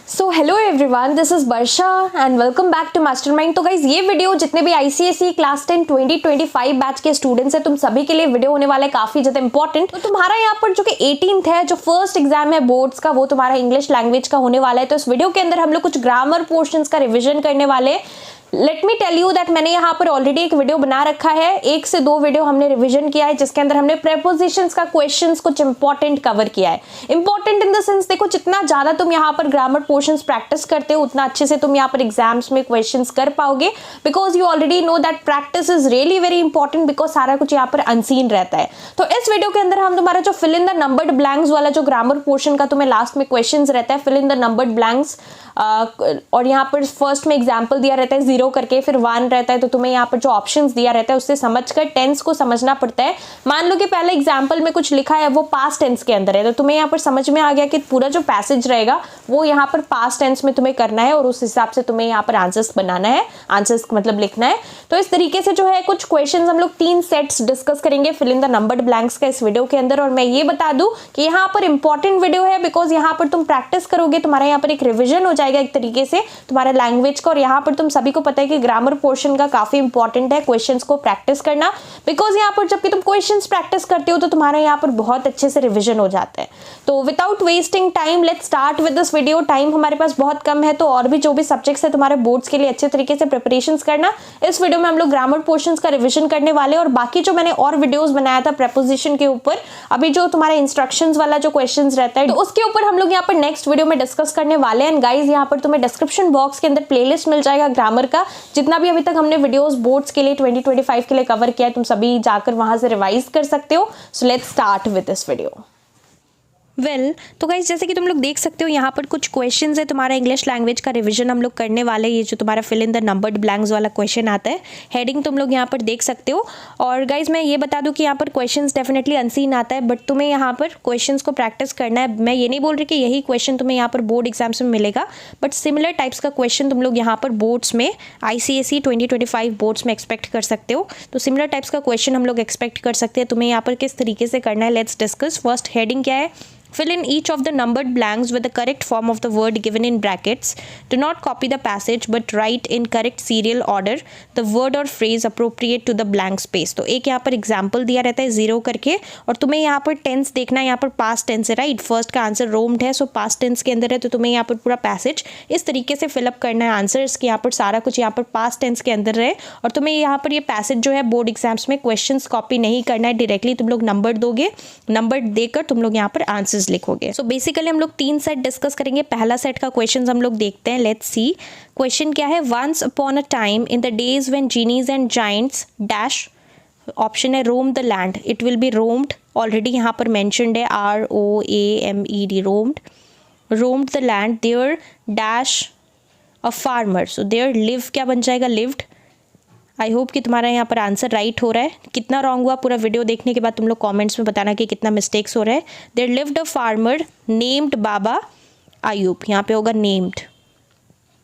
So hello everyone, this is Varsha and welcome back to Mastermind. तो guys ये video जितने भी आईसीएसई क्लास 10 2025 बैच के स्टूडेंट्स हैं तुम सभी के लिए वीडियो होने वाला है काफी ज्यादा इंपॉर्टेंट। तो तुम्हारा यहाँ पर जो कि 18th है, जो फर्स्ट एग्जाम है बोर्ड्स का, वो तुम्हारा इंग्लिश लैंग्वेज का होने वाला है। तो इस वीडियो के अंदर हम लोग कुछ ग्रामर पोर्शंस का रिविजन करने वाले हैं। Let me tell you that मैंने यहाँ पर ऑलरेडी एक वीडियो बना रखा है, 1 से 2 वीडियो हमने रिवीजन किया है, जिसके अंदर हमने प्रेपोजिशंस का क्वेश्चंस कुछ इंपॉर्टेंट कवर किया है। इंपॉर्टेंट इन द सेंस, देखो जितना ज्यादा तुम यहाँ पर ग्रामर पोर्शंस प्रैक्टिस करते हो उतना अच्छे से तुम यहाँ पर एग्जाम्स में क्वेश्चंस कर पाओगे, because you already know that practice is really very important, because सारा कुछ यहाँ पर अनसीन रहता है। तो इस वीडियो के अंदर हम तुम्हारा जो fill in the numbered blanks वाला जो ग्रामर पोर्शन का तुम्हें लास्ट में क्वेश्चन रहता है, fill in the numbered blanks, और यहाँ पर फर्स्ट में एग्जाम्पल दिया रहता है 0 करके, फिर 1 रहता है, तो तुम्हें यहाँ पर जो ऑप्शंस दिया रहता है उससे समझकर टेंस को समझना पड़ता है। मान लो कि पहले एग्जाम्पल में कुछ लिखा है वो पास्ट टेंस के अंदर है, तो तुम्हें यहाँ पर समझ में आ गया कि पूरा जो पैसेज रहेगा वो यहाँ पर पास्ट टेंस में तुम्हें करना है और उस हिसाब से तुम्हें यहाँ पर आंसर्स बनाना है, आंसर्स मतलब लिखना है। तो इस तरीके से जो है कुछ क्वेश्चन हम लोग 3 सेट्स डिस्कस करेंगे fill in the numbered blanks का इस वीडियो के अंदर। और मैं ये बता दूं कि यहाँ पर इंपॉर्टेंट वीडियो है, बिकॉज यहाँ पर तुम प्रैक्टिस करोगे, तुम्हारा यहाँ पर एक रिविजन हो जाएगा एक तरीके से तुम्हारे लैंग्वेज का। और यहाँ पर तुम सभी को पता है कि ग्रामर पोर्शन का काफी इंपॉर्टेंट है क्वेश्चंस को प्रैक्टिस करना, बिकॉज यहाँ पर जबकि तुम क्वेश्चंस प्रैक्टिस करते हो तो तुम्हारा यहाँ पर बहुत अच्छे से रिविजन हो जाता है। तो without wasting time let's start with this video. Time हमारे पास बहुत कम है, तो और भी जो भी सब्जेक्ट्स है तुम्हारे बोर्ड्स के लिए अच्छे तरीके से प्रिपरेशंस करना। इस वीडियो में हम लोग ग्रामर पोर्शंस का रिविजन करने वाले, और बाकी जो मैंने और वीडियोस बनाया था प्रेपोजिशन के ऊपर, अभी जो तुम्हारा इंस्ट्रक्शंस वाला जो क्वेश्चंस रहता है तो उसके ऊपर हम लोग यहाँ पर नेक्स्ट वीडियो में डिस्कस करने वाले हैं। एंड गाइज यहाँ पर तुम्हें डिस्क्रिप्शन बॉक्स के अंदर प्लेलिस्ट मिल जाएगा ग्रामर का, जितना भी अभी तक हमने वीडियोस बोर्ड्स के लिए 2025 के लिए कवर किया है, तुम सभी जाकर वहां से रिवाइज कर सकते हो। So let's start with this video. तो गाइज जैसे कि तुम लोग देख सकते हो यहाँ पर कुछ क्वेश्चंस है, तुम्हारा इंग्लिश लैंग्वेज का रिवीजन हम लोग करने वाले। ये जो तुम्हारा fill in the numbered blanks वाला क्वेश्चन आता है, हेडिंग तुम लोग यहाँ पर देख सकते हो। और गाइज मैं ये बता दूं कि यहाँ पर क्वेश्चंस डेफिनेटली अनसीन आता है, बट तुम्हें यहाँ पर क्वेश्चंस को प्रैक्टिस करना है। मैं ये नहीं बोल रही कि यही क्वेश्चन तुम्हें यहाँ पर बोर्ड एग्जाम्स में मिलेगा, बट सिमिलर टाइप्स का क्वेश्चन तुम लोग यहाँ पर बोर्ड्स में ICSE 2025 बोर्ड्स में एक्सपेक्ट कर सकते हो। तो सिमिलर टाइप्स का क्वेश्चन हम लोग एक्सपेक्ट कर सकते हैं। तुम्हें यहाँ पर किस तरीके से करना है, लेट्स डिस्कस। फर्स्ट हेडिंग क्या है? Fill in each of the numbered blanks with the correct form of the word given in brackets. Do not copy the passage but write in correct serial order the word or phrase appropriate to the blank space. तो एक यहाँ पर example दिया रहता है 0 करके, और तुम्हें यहाँ पर टेंस देखना है। यहाँ पर पास्ट टेंस है, राइट? फर्स्ट का आंसर रोम्ड है, सो पास्ट टेंस के अंदर है, तो तुम्हें यहाँ पर पूरा पैसेज इस तरीके से फिलअप करना है आंसर्स की। यहाँ पर सारा कुछ यहाँ पर पास्ट टेंस के अंदर रहे, और तुम्हें यहाँ पर ये पैसेज जो है बोर्ड एग्जाम्स में क्वेश्चंस कॉपी नहीं करना है, डायरेक्टली तुम लोग नंबर दोगे, नंबर देकर तुम लोग यहाँ पर आंसर्स लिखोगे। सो बेसिकली हम लोग 3 सेट डिस्कस करेंगे। पहला सेट का क्वेश्चन हम लोग देखते हैं, लेट्स सी। क्वेश्चन क्या है? Once upon a time in the days when genies and giants dash, option है roam the land, it will be roamed. Already यहाँ पर मेंशन्ड है ROAMED, roamed, roamed the land, there dash a farmer, so there live क्या बन जाएगा? Lived. I hope कि तुम्हारा यहाँ पर आंसर राइट हो रहा है। कितना रॉन्ग हुआ पूरा वीडियो देखने के बाद तुम लोग कमेंट्स में बताना कि कितना मिस्टेक्स हो रहा है। There lived a farmer named Baba Ayub, यहाँ पे होगा नेम्ड,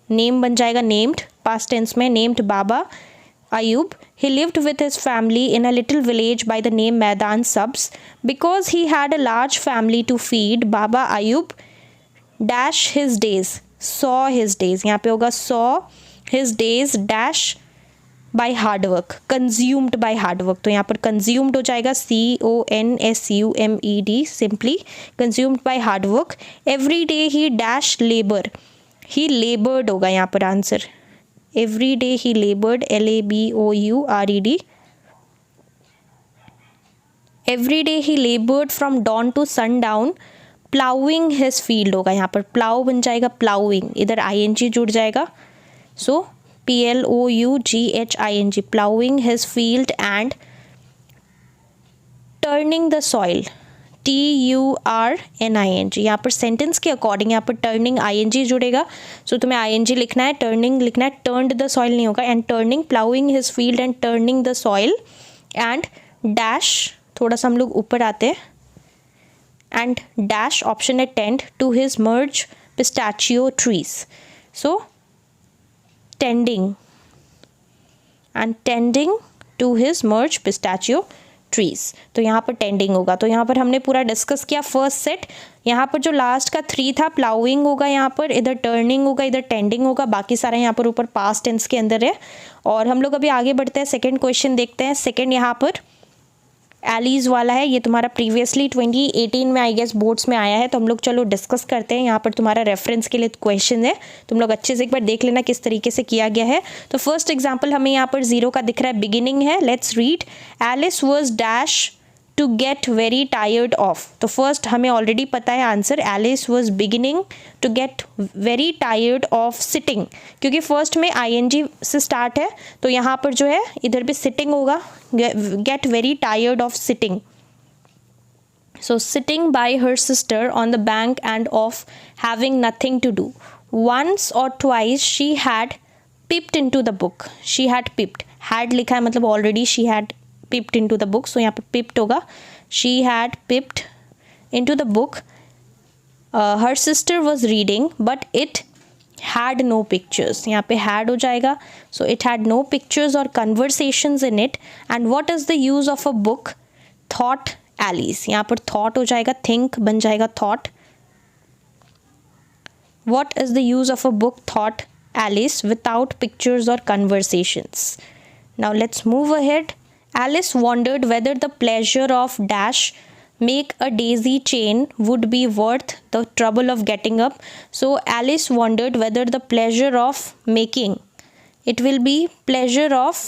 नेम बन जाएगा नेम्ड, पास्ट टेंस में named Baba Ayub. He lived with his family in a little village by the name Maidan Sabz, because he had a large family to feed. Baba Ayub dash his days, saw his days, यहाँ पे होगा saw his days dash by hard work, consumed by hard work, तो यहाँ पर consumed हो जाएगा CONSUMED, simply consumed by hard work. Every day he dash labour, he laboured होगा यहाँ पर answer, every day he laboured, LABOURED। Every day he laboured from dawn to sundown, ploughing his field होगा यहाँ पर, plough बन जाएगा ploughing, इधर ING जुड़ जाएगा, सो PLOUGHING, plowing his field and turning the soil, TURNING। यहाँ पर सेंटेंस के अकॉर्डिंग यहाँ पर टर्निंग ING जुड़ेगा, सो तुम्हें ING लिखना है, टर्निंग लिखना है, टर्नड द सॉइल नहीं होगा। And turning, ploughing his field and turning the soil, and dash, थोड़ा सा हम लोग ऊपर आते हैं, एंड डैश ऑप्शन है tend to his merge pistachio trees, so tending and tending to his merge pistachio trees, तो यहाँ पर टेंडिंग होगा। तो यहाँ पर हमने पूरा डिस्कस किया फर्स्ट सेट। यहाँ पर जो लास्ट का 3 था, प्लाउइंग होगा, यहाँ पर इधर टर्निंग होगा, इधर टेंडिंग होगा, बाकी सारा यहाँ पर ऊपर पास्ट टेंस के अंदर है। और हम लोग अभी आगे बढ़ते हैं, सेकेंड क्वेश्चन देखते हैं। सेकेंड यहाँ पर एलीज वाला है, ये तुम्हारा प्रीवियसली 2018 में आई गेस बोर्ड्स में आया है, तो हम लोग चलो डिस्कस करते हैं। यहाँ पर तुम्हारा रेफरेंस के लिए क्वेश्चन है, तुम लोग अच्छे से एक बार देख लेना किस तरीके से किया गया है। तो फर्स्ट एग्जांपल हमें यहाँ पर 0 का दिख रहा है, बिगिनिंग है। Let's read, Alice was dash to get very tired of. तो फर्स्ट हमें ऑलरेडी पता है answer, Alice was beginning to get very tired of sitting, क्योंकि फर्स्ट में आईएनजी से स्टार्ट है, तो यहाँ पर जो है इधर भी सिटिंग होगा, get very tired of sitting. So sitting by her sister on the bank and of having nothing to do, once or twice she had pipped into the book. She had pipped, had लिखा है मतलब already she had pipped into the book, so यहाँ पे pipped होगा, she had pipped into the book. Her sister was reading but it had no pictures, यहाँ पे had हो जाएगा, so it had no pictures or conversations in it. And what is the use of a book, thought Alice, यहाँ पर thought हो जाएगा, think बन जाएगा thought. What is the use of a book, thought Alice, without pictures or conversations? Now let's move ahead. Alice wondered whether the pleasure of dash make a daisy chain would be worth the trouble of getting up. So Alice wondered whether the pleasure of making, it will be pleasure of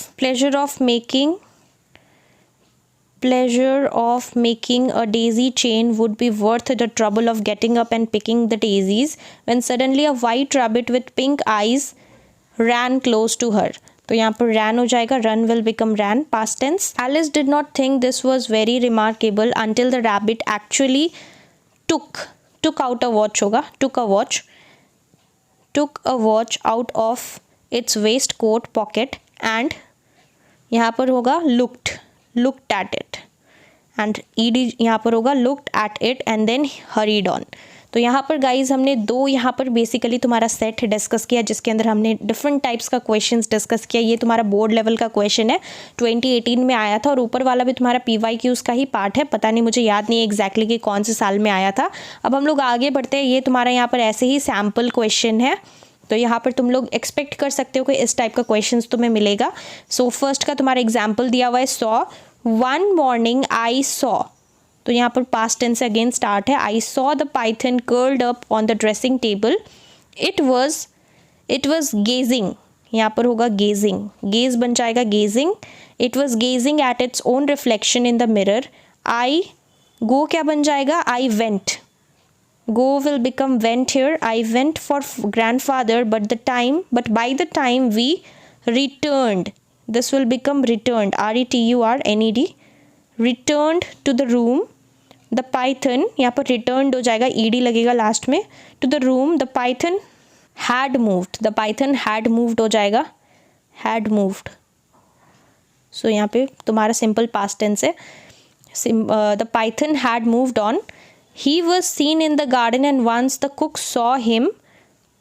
making a daisy chain would be worth the trouble of getting up and picking the daisies, when suddenly a white rabbit with pink eyes ran close to her. तो यहाँ पर ran हो जाएगा, run will become ran, past tense. Alice did not think this was very remarkable until the rabbit actually took out a watch होगा, took a watch out of its waistcoat pocket and यहाँ पर होगा looked at it, and ed यहाँ पर होगा looked at it and then hurried on. तो यहाँ पर गाइज हमने 2 यहाँ पर बेसिकली तुम्हारा सेट डिस्कस किया, जिसके अंदर हमने डिफरेंट टाइप्स का क्वेश्चंस डिस्कस किया। ये तुम्हारा बोर्ड लेवल का क्वेश्चन है, 2018 में आया था, और ऊपर वाला भी तुम्हारा PYQs का ही पार्ट है, पता नहीं मुझे याद नहीं एग्जैक्टली कि कौन से साल में आया था। अब हम लोग आगे बढ़ते हैं, ये तुम्हारा यहाँ पर ऐसे ही सैम्पल क्वेश्चन है, तो यहाँ पर तुम लोग एक्सपेक्ट कर सकते हो कि इस टाइप का क्वेश्चन तुम्हें मिलेगा। सो फर्स्ट का तुम्हारा एग्जाम्पल दिया हुआ है, saw, one morning I saw, तो यहाँ पर पास्ट टेंस से अगेन स्टार्ट है, I saw the python curled up on the dressing table, it was gazing, यहाँ पर होगा गेजिंग, गेज बन जाएगा gazing, it was gazing at its own reflection in the mirror, I go क्या बन जाएगा, I went, go will become went here, I went for grandfather but by the time we returned, this will become returned, returned, returned to the room, the python, यहाँ पर returned हो जाएगा, ed लगेगा last में, to the room, the python had moved हो जाएगा, had moved. So यहाँ पे तुम्हारा simple past tense है, the python had moved on. He was seen in the garden and once the cook saw him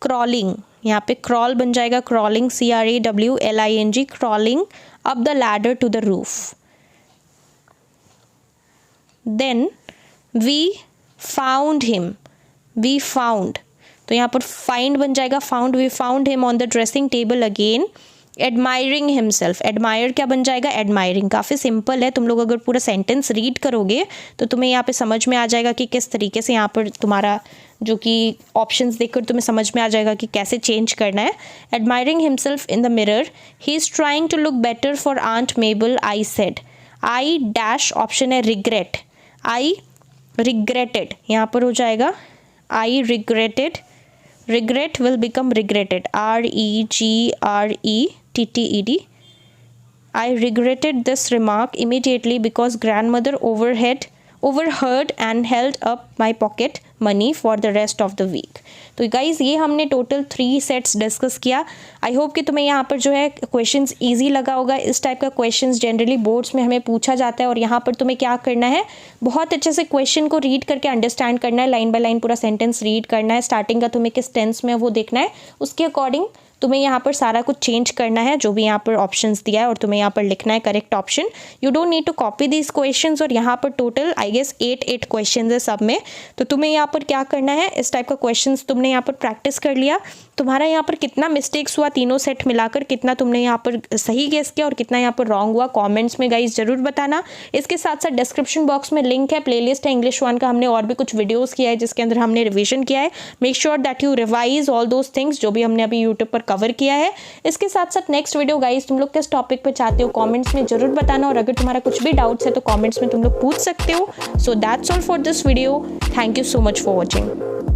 crawling, यहाँ पे crawl बन जाएगा, crawling, crawling, crawling up the ladder to the roof. Then we found him, तो यहाँ पर find बन जाएगा found, we found him on the dressing table again, admiring himself, admire क्या बन जाएगा, admiring. काफ़ी सिंपल है, तुम लोग अगर पूरा सेंटेंस रीड करोगे तो तुम्हें यहाँ पे समझ में आ जाएगा कि किस तरीके से यहाँ पर तुम्हारा जो कि ऑप्शंस देखकर तुम्हें समझ में आ जाएगा कि कैसे चेंज करना है. admiring himself in the mirror, he is trying to look better for Aunt Mabel, I said. I dash option है regret, I regretted, यहाँ पर हो जाएगा I regretted, regret will become regretted, regretted. I regretted this remark immediately because grandmother overheard and held up my pocket money for the rest of the week. तो guys ये हमने total 3 sets discuss किया। I hope कि तुम्हें यहाँ पर जो है क्वेश्चंस ईजी लगा होगा। इस टाइप का क्वेश्चंस जनरली बोर्ड्स में हमें पूछा जाता है और यहाँ पर तुम्हें क्या करना है, बहुत अच्छे से क्वेश्चन को रीड करके अंडरस्टैंड करना है, लाइन बाय लाइन पूरा सेंटेंस रीड करना है, स्टार्टिंग का तुम्हें किस टेंस में वो देखना है, उसके अकॉर्डिंग तुम्हें यहाँ पर सारा कुछ चेंज करना है, जो भी यहाँ पर ऑप्शंस दिया है और तुम्हें यहाँ पर लिखना है correct option. You don't need to copy these questions. और यहाँ पर टोटल आई गेस 8 क्वेश्चंस है सब में। तो तुम्हें यहाँ पर क्या करना है, इस टाइप का क्वेश्चंस तुमने यहाँ पर प्रैक्टिस कर लिया। तुम्हारा यहाँ पर कितना मिस्टेक्स हुआ तीनों सेट मिलाकर, कितना तुमने यहाँ पर सही गेस किया और कितना यहाँ पर रॉन्ग हुआ, कॉमेंट्स में गाइज जरूर बताना। इसके साथ साथ डिस्क्रिप्शन बॉक्स में लिंक है, प्लेलिस्ट है इंग्लिश 1 का, हमने और भी कुछ वीडियोज़ किया है जिसके अंदर हमने रिविजन किया है। Make sure that you revise all those things जो भी हमने अभी यूट्यूब पर कवर किया है। इसके साथ साथ नेक्स्ट वीडियो गाइज तुम लोग किस टॉपिक पे चाहते हो कमेंट्स में जरूर बताना, और अगर तुम्हारा कुछ भी डाउट्स है तो कमेंट्स में तुम लोग पूछ सकते हो। So that's all for this video. Thank you so much for watching.